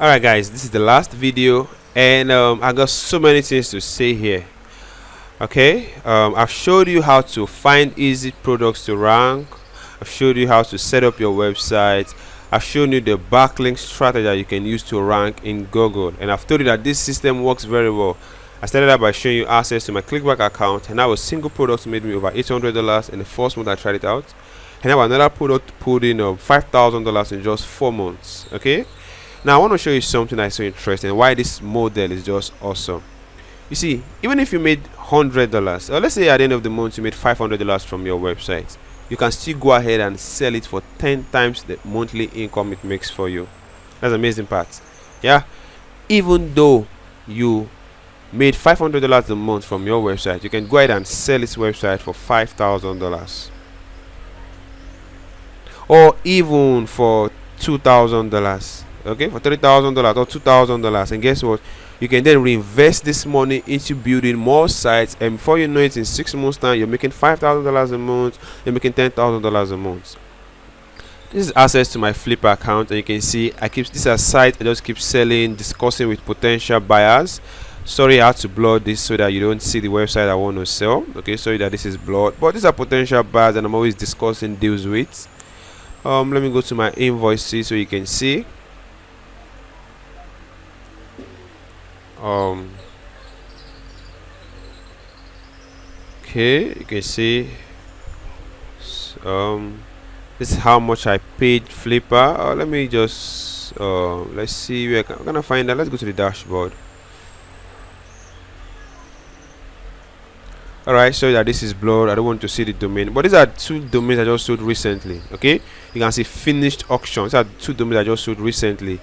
Alright guys, this is the last video, and I got so many things to say here. Okay, I've showed you how to find easy products to rank. I've showed you how to set up your website. I've shown you the backlink strategy that you can use to rank in Google, and I've told you that this system works very well. I started out by showing you access to my Clickbank account, and now a single product made me over $800 in the first month I tried it out, and now another product pulled in $5,000 in just 4 months. Okay, now I want to show you something that's so interesting, why this model is just awesome. You see, even if you made $100, or let's say at the end of the month you made $500 from your website, you can still go ahead and sell it for 10 times the monthly income it makes for you. That's the amazing part. Yeah, even though you made $500 a month from your website, you can go ahead and sell this website for $5,000, or even for $2,000. Okay, for $3,000 or $2,000, and guess what, you can then reinvest this money into building more sites, and before you know it, in 6 months time you're making $5,000 a month, you're making $10,000 a month. This is access to my Flipper account, and you can see this is a site I just keep selling, discussing with potential buyers. Sorry, I had to blur this so that you don't see the website I want to sell. Okay, sorry that this is blurred, but these are potential buyers and I'm always discussing deals with. Let me go to my invoices so you can see. Okay, you can see this is how much I paid Flipper. Let me just let's see where I'm gonna find that. Let's go to the dashboard. Alright, so that this is blurred, I don't want to see the domain, but these are 2 domains I just sold recently. Okay, you can see finished auction. These are 2 domains I just sold recently,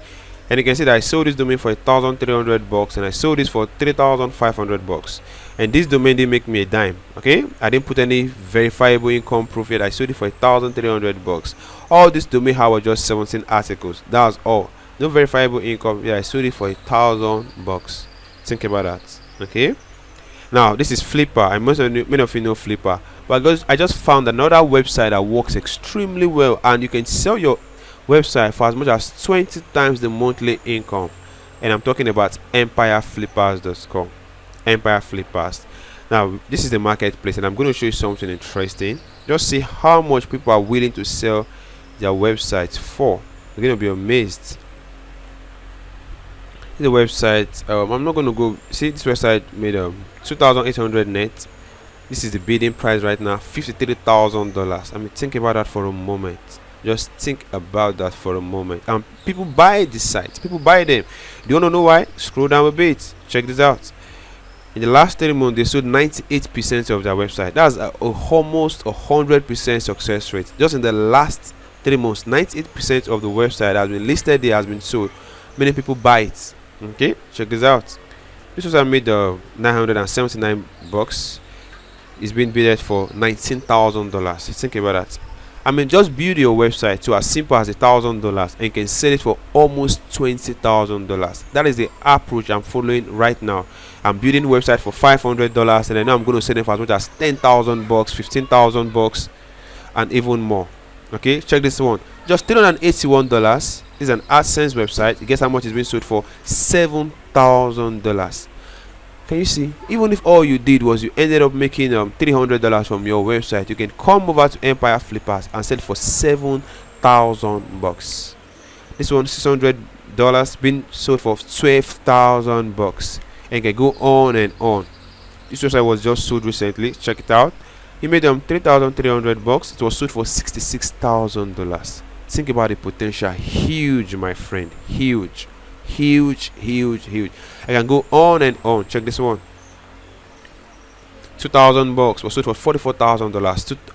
and you can see that I sold this domain for $1,300 and I sold this for $3,500, and this domain didn't make me a dime. Okay, I didn't put any verifiable income proof yet. I sold it for $1,300. All this domain had was just 17 articles. That was all, no verifiable income. Yeah, I sold it for $1,000. Think about that. Okay, now this is Flipper. Many of you know Flipper, but I just found another website that works extremely well, and you can sell your website for as much as 20 times the monthly income, and I'm talking about empireflippers.com. Empire Flippers. Now this is the marketplace, and I'm going to show you something interesting. Just see how much people are willing to sell their websites for. You're going to be amazed. The website, I'm not going to go see. This website made 2,800 net. This is the bidding price right now, $53,000. I mean, think about that for a moment. Just think about that for a moment. And people buy these sites, people buy them. Do you want to know why? Scroll down a bit, check this out. In the last 3 months they sold 98% of their website. That's almost 100% success rate. Just in the last 3 months, 98% of the website that has been listed there has been sold. Many people buy it. Okay, check this out. This was I made $979. It's been bidded for $19,000. Think about that. I mean, just build your website to as simple as $1,000 and you can sell it for almost $20,000. That is the approach I'm following right now. I'm building a website for $500, and I know I'm going to sell it for as much as $10,000, $15,000, and even more. Okay, check this one. Just $381. This is an AdSense website. Guess how much it's been sold for? $7,000. Can you see? Even if all you did was you ended up making $300 from your website, you can come over to Empire Flippers and sell it for $7,000. This one, $600, been sold for $12,000, and can go on and on. This website was just sold recently. Check it out. He made $3,300. It was sold for $66,000. Think about the potential. Huge, my friend. Huge. Huge. I can go on and on. Check this one. $2,000 was sold for $44,000.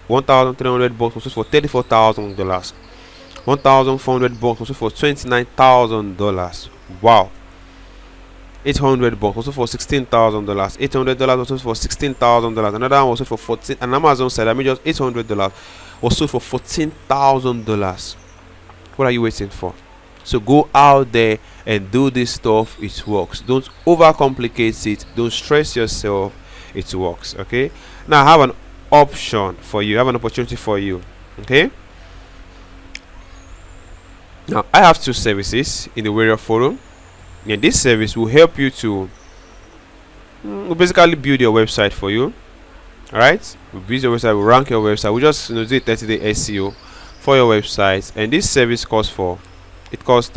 $1,300 was sold for $34,000. $1,400 was sold for $29,000. Wow. $800 was sold for $16,000. $800 was sold for $16,000. Another one was sold for 14. An Amazon site, I mean, just $800 was sold for $14,000. What are you waiting for? So go out there and do this stuff. It works. Don't overcomplicate it. Don't stress yourself. It works. Okay, now I have an option for you. I have an opportunity for you. Okay, Now I have two services in the Warrior Forum, and this service will help you to will basically build your website for you. All right, we build your website, we rank your website, we just do 30-day SEO for your website, and this service costs it costs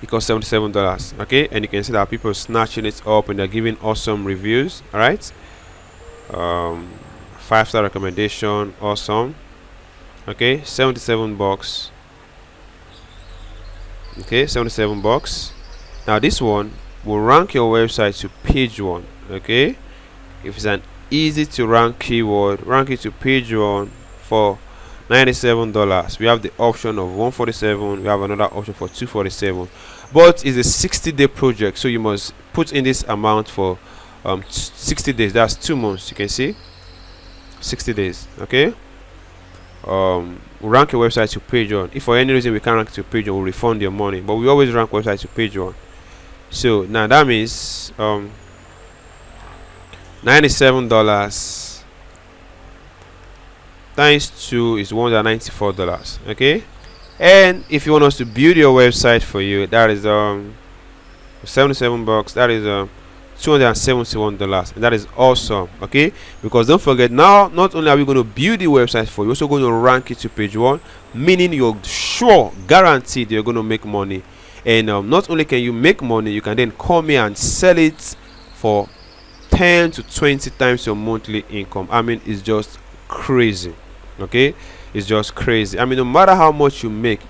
$77. Okay, and you can see that people are snatching it up and they're giving awesome reviews. All right, 5-star recommendation, awesome. Okay, $77. Okay, $77. Now this one will rank your website to page 1. Okay, if it's an easy to rank keyword, rank it to page 1 for $97. We have the option of 147, we have another option for 247, but it's a 60-day project, so you must put in this amount for 60 days. That's 2 months. You can see 60 days. Okay, rank your website to page 1. If for any reason we can't rank to page 1, we'll refund your money, but we always rank website to page 1. So now that means $97 times 2 is $194. Okay, and if you want us to build your website for you, that is $77. That is $271, and that is awesome. Okay, because don't forget, now not only are we going to build the website for you, we're also going to rank it to page 1, meaning you're sure, guaranteed you're going to make money. And not only can you make money, you can then come here and sell it for 10 to 20 times your monthly income. I mean, it's just crazy. Okay, it's just crazy. I mean, no matter how much you make,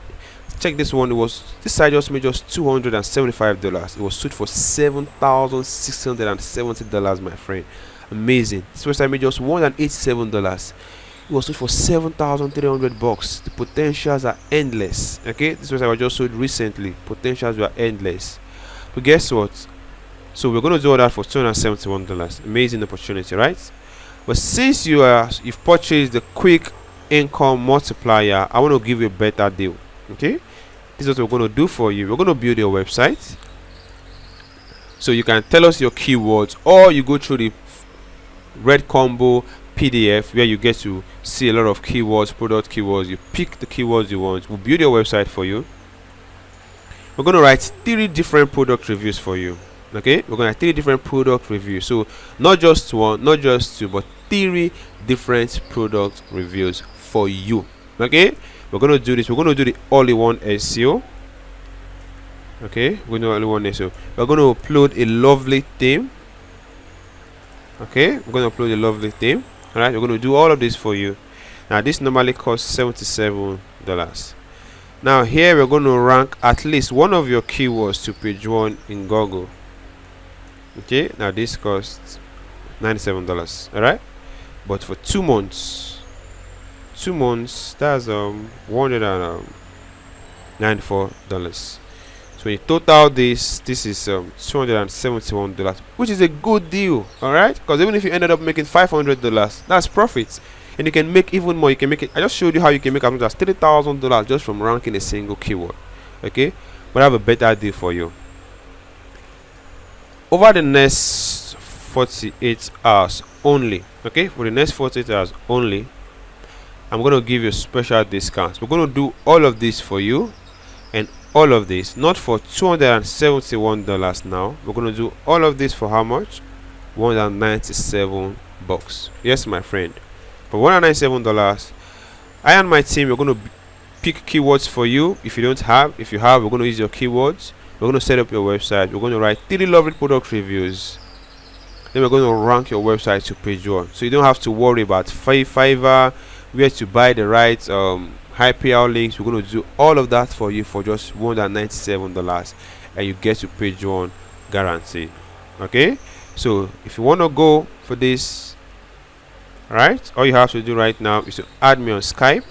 check this one. This site just made just $275. It was sold for $7,670, my friend. Amazing. This website made just $187. It was sold for $7,300. The potentials are endless. Okay, this website was just sold recently. Potentials were endless. But guess what? So we're going to do all that for $271. Amazing opportunity, right? But since you've purchased the quick income multiplier, I want to give you a better deal. Okay, this is what we're going to do for you. We're going to build your website, so you can tell us your keywords, or you go through the red combo PDF where you get to see a lot of keywords, product keywords. You pick the keywords you want. We'll build your website for you. We're going to write 3 different product reviews for you. Okay, we're going to have 3 different product reviews, so not just 1, not just 2, but 3 different product reviews for you. Okay, we're going to do this. We're going to do the all-in-one SEO. Okay, we're going to do all-in-one SEO. We're going to upload a lovely theme. Okay, we're going to upload a lovely theme. All right, we're going to do all of this for you. Now this normally costs $77. Now here we're going to rank at least one of your keywords to page 1 in Google. Okay, now this costs $97. All right, but for 2 months, that's $194. So when you total this is $271, which is a good deal. All right, because even if you ended up making $500, that's profit, and you can make even more. You can make it. I just showed you how you can make as much as $30,000 just from ranking a single keyword. Okay, but I have a better deal for you. Over the next 48 hours only, okay, for the next 48 hours only, I'm going to give you special discounts. We're going to do all of this for you, and all of this not for $271 now. We're going to do all of this for how much? $197. Yes, my friend, for $197. I and my team, we're going to pick keywords for you. If you have, we're going to use your keywords. We're going to set up your website. We're going to write 3 lovely product reviews. Then we're going to rank your website to page 1, so you don't have to worry about Fiverr, where to buy the right high payout links. We're going to do all of that for you for just $197, and you get to page 1 guarantee. Okay, so if you want to go for this, right, all you have to do right now is to add me on Skype.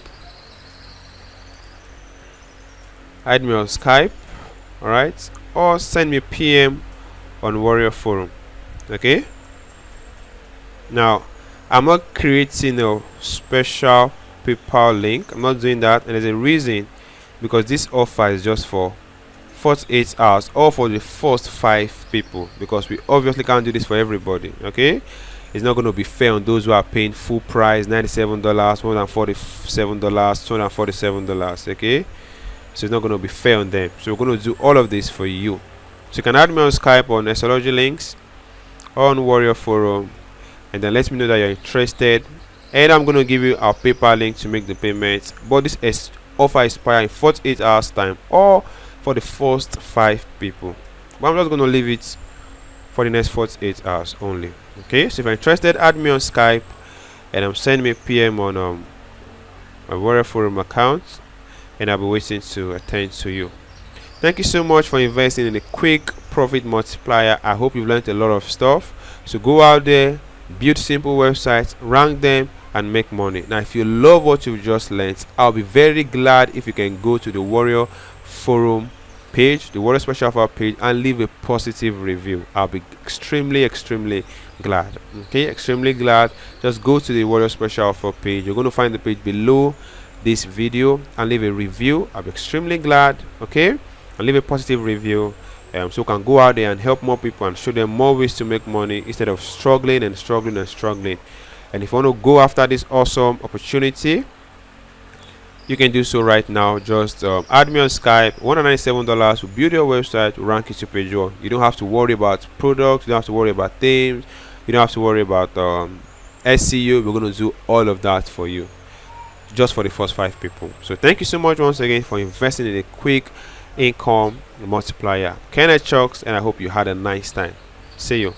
All right, or send me a PM on Warrior Forum. Okay, now I'm not creating a special PayPal link. I'm not doing that, and there's a reason, because this offer is just for 48 hours or for the first 5 people, because we obviously can't do this for everybody. Okay, It's not going to be fair on those who are paying full price, $97, $147, $247. Okay, so it's not going to be fair on them. So we're going to do all of this for you. So you can add me on Skype on Astrology Links or on Warrior Forum, and then let me know that you're interested, and I'm going to give you our PayPal link to make the payments. But this offer expires in 48 hours time, or for the first 5 people. But I'm just going to leave it for the next 48 hours only. Okay, so if you're interested, add me on Skype, and I'm sending me a PM on my Warrior Forum account, and I'll be waiting to attend to you. Thank you so much for investing in a quick profit multiplier. I hope you've learned a lot of stuff. So go out there, build simple websites, rank them, and make money. Now, if you love what you've just learned, I'll be very glad if you can go to the Warrior Forum page, the Warrior Special Offer page, and leave a positive review. I'll be extremely glad. Okay, extremely glad. Just go to the Warrior Special Offer page. You're going to find the page below this video and leave a review. I'll be extremely glad. Okay, and leave a positive review, so we can go out there and help more people and show them more ways to make money instead of struggling. And if you want to go after this awesome opportunity, you can do so right now. Just add me on Skype. $197 will build your website, will rank it to page 1. You don't have to worry about products, you don't have to worry about themes, you don't have to worry about SEO. We're going to do all of that for you, just for the first 5 people. So thank you so much once again for investing in a quick income multiplier. Kenneth Chucks, and I hope you had a nice time. See you.